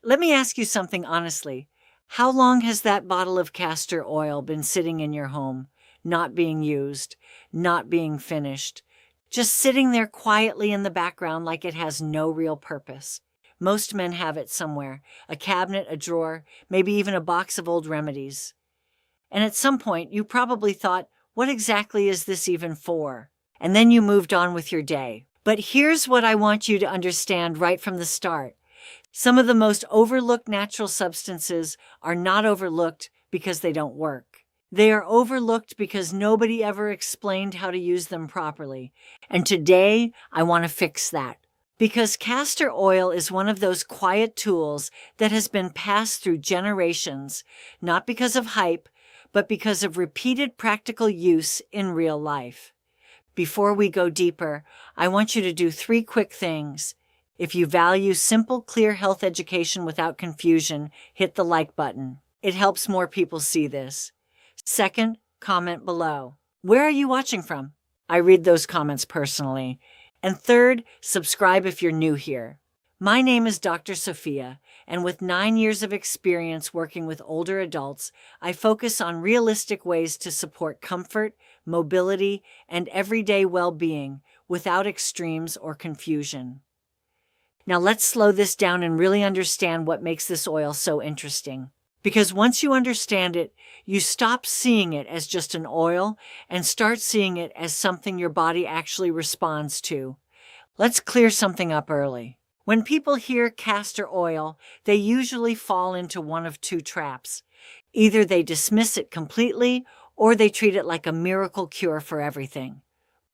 Let me ask you something honestly. How long has that bottle of castor oil been sitting in your home, not being used, not being finished, just sitting there quietly in the background like it has no real purpose? Most men have it somewhere, a cabinet, a drawer, maybe even a box of old remedies. And at some point, you probably thought, what exactly is this even for? And then you moved on with your day. But here's what I want you to understand right from the start. Some of the most overlooked natural substances are not overlooked because they don't work. They are overlooked because nobody ever explained how to use them properly. And today, I want to fix that. Because castor oil is one of those quiet tools that has been passed through generations, not because of hype, but because of repeated practical use in real life. Before we go deeper, I want you to do 3 quick things. If you value simple, clear health education without confusion, hit the like button. It helps more people see this. Second, comment below. Where are you watching from? I read those comments personally. And third, subscribe if you're new here. My name is Dr. Sofia, and with 9 years of experience working with older adults, I focus on realistic ways to support comfort, mobility, and everyday well-being without extremes or confusion. Now let's slow this down and really understand what makes this oil so interesting. Because once you understand it, you stop seeing it as just an oil and start seeing it as something your body actually responds to. Let's clear something up early. When people hear castor oil, they usually fall into one of 2 traps. Either they dismiss it completely or they treat it like a miracle cure for everything.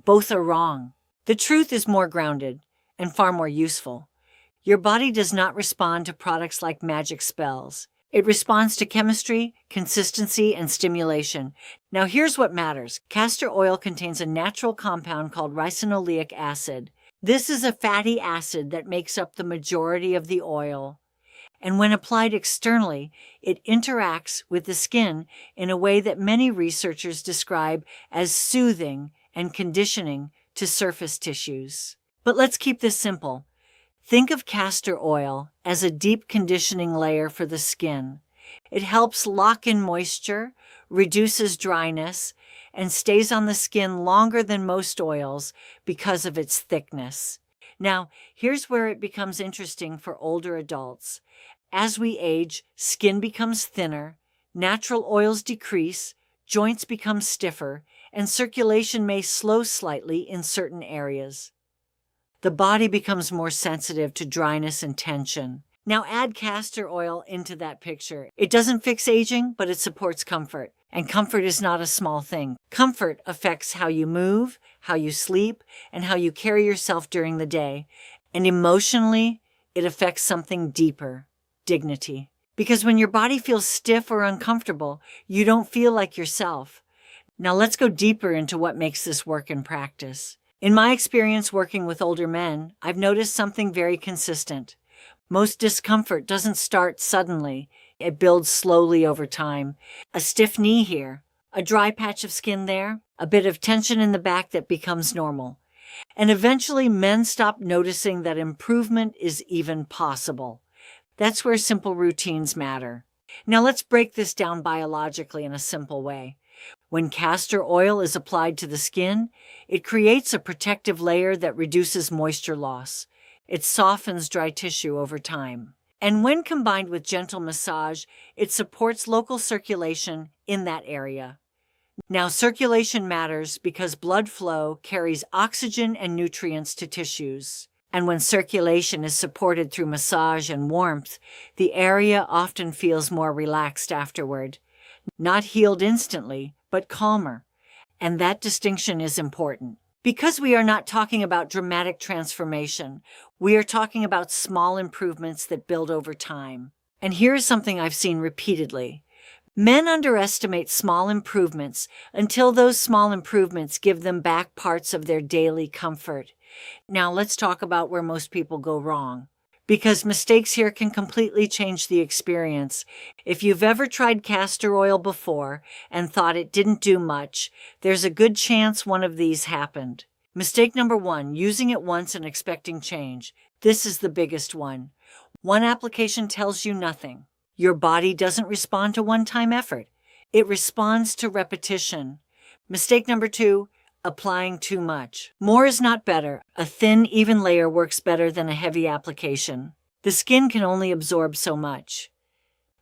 Both are wrong. The truth is more grounded and far more useful. Your body does not respond to products like magic spells. It responds to chemistry, consistency, and stimulation. Now here's what matters. Castor oil contains a natural compound called ricinoleic acid. This is a fatty acid that makes up the majority of the oil. And when applied externally, it interacts with the skin in a way that many researchers describe as soothing and conditioning to surface tissues. But let's keep this simple. Think of castor oil as a deep conditioning layer for the skin. It helps lock in moisture, reduces dryness, and stays on the skin longer than most oils because of its thickness. Now, here's where it becomes interesting for older adults. As we age, skin becomes thinner, natural oils decrease, joints become stiffer, and circulation may slow slightly in certain areas. The body becomes more sensitive to dryness and tension. Now add castor oil into that picture. It doesn't fix aging, but it supports comfort. And comfort is not a small thing. Comfort affects how you move, how you sleep, and how you carry yourself during the day. And emotionally, it affects something deeper, dignity. Because when your body feels stiff or uncomfortable, you don't feel like yourself. Now let's go deeper into what makes this work in practice. In my experience working with older men, I've noticed something very consistent. Most discomfort doesn't start suddenly. It builds slowly over time. A stiff knee here, a dry patch of skin there, a bit of tension in the back that becomes normal. And eventually men stop noticing that improvement is even possible. That's where simple routines matter. Now let's break this down biologically in a simple way. When castor oil is applied to the skin, it creates a protective layer that reduces moisture loss. It softens dry tissue over time. And when combined with gentle massage, it supports local circulation in that area. Now, circulation matters because blood flow carries oxygen and nutrients to tissues. And when circulation is supported through massage and warmth, the area often feels more relaxed afterward. Not healed instantly, but calmer. And that distinction is important. Because we are not talking about dramatic transformation, we are talking about small improvements that build over time. And here is something I've seen repeatedly. Men underestimate small improvements until those small improvements give them back parts of their daily comfort. Now let's talk about where most people go wrong. Because mistakes here can completely change the experience. If you've ever tried castor oil before and thought it didn't do much, there's a good chance one of these happened. Mistake number 1, using it once and expecting change. This is the biggest one. One application tells you nothing. Your body doesn't respond to one-time effort. It responds to repetition. Mistake number 2, applying too much. More is not better. A thin, even layer works better than a heavy application. The skin can only absorb so much.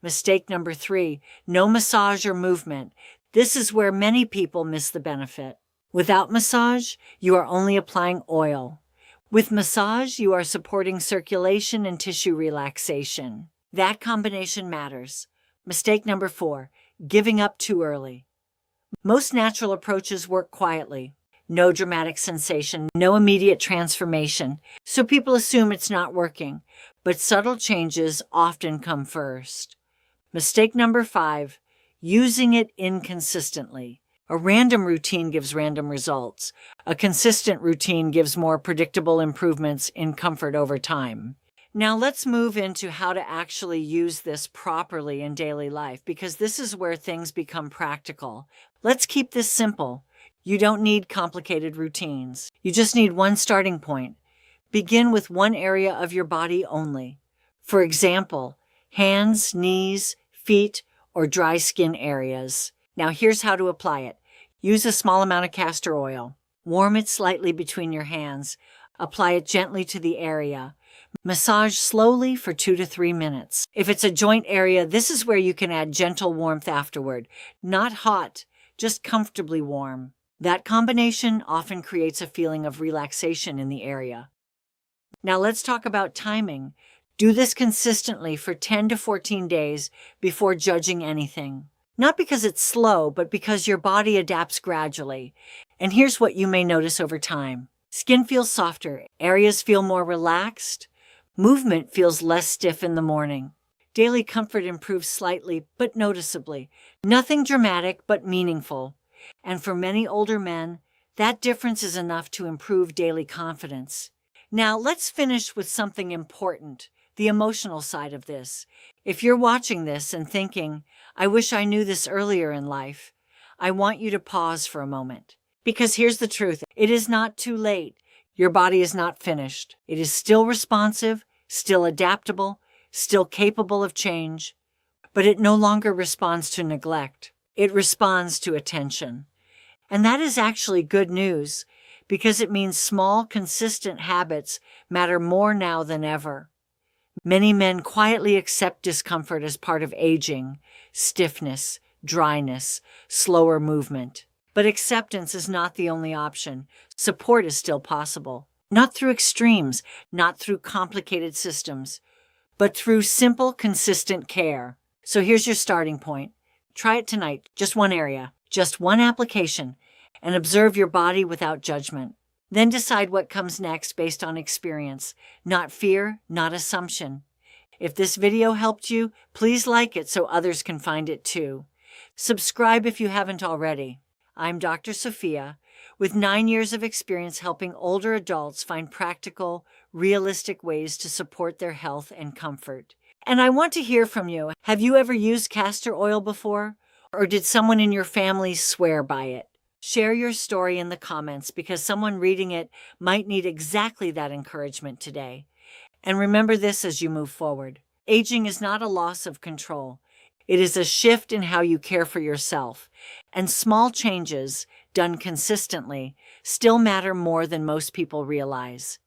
Mistake number 3, no massage or movement. This is where many people miss the benefit. Without massage, you are only applying oil. With massage, you are supporting circulation and tissue relaxation. That combination matters. Mistake number 4, giving up too early. Most natural approaches work quietly. No dramatic sensation, no immediate transformation. So people assume it's not working, but subtle changes often come first. Mistake number 5, using it inconsistently. A random routine gives random results. A consistent routine gives more predictable improvements in comfort over time. Now let's move into how to actually use this properly in daily life, because this is where things become practical. Let's keep this simple. You don't need complicated routines. You just need one starting point. Begin with one area of your body only. For example, hands, knees, feet, or dry skin areas. Now here's how to apply it. Use a small amount of castor oil. Warm it slightly between your hands. Apply it gently to the area. Massage slowly for 2 to 3 minutes. If it's a joint area, this is where you can add gentle warmth afterward. Not hot, just comfortably warm. That combination often creates a feeling of relaxation in the area. Now let's talk about timing. Do this consistently for 10 to 14 days before judging anything. Not because it's slow, but because your body adapts gradually. And here's what you may notice over time. Skin feels softer, areas feel more relaxed, movement feels less stiff in the morning. Daily comfort improves slightly, but noticeably. Nothing dramatic, but meaningful. And for many older men, that difference is enough to improve daily confidence. Now let's finish with something important, the emotional side of this. If you're watching this and thinking, I wish I knew this earlier in life, I want you to pause for a moment. Because here's the truth, it is not too late. Your body is not finished. It is still responsive, still adaptable, still capable of change. But it no longer responds to neglect. It responds to attention. And that is actually good news, because it means small, consistent habits matter more now than ever. Many men quietly accept discomfort as part of aging, stiffness, dryness, slower movement. But acceptance is not the only option. Support is still possible. Not through extremes, not through complicated systems, but through simple, consistent care. So here's your starting point. Try it tonight, just one area, just one application, and observe your body without judgment. Then decide what comes next based on experience, not fear, not assumption. If this video helped you, please like it so others can find it too. Subscribe if you haven't already. I'm Dr. Sofia, with 9 years of experience helping older adults find practical, realistic ways to support their health and comfort. And I want to hear from you. Have you ever used castor oil before? Or did someone in your family swear by it? Share your story in the comments because someone reading it might need exactly that encouragement today. And remember this as you move forward. Aging is not a loss of control. It is a shift in how you care for yourself. And small changes, done consistently, still matter more than most people realize.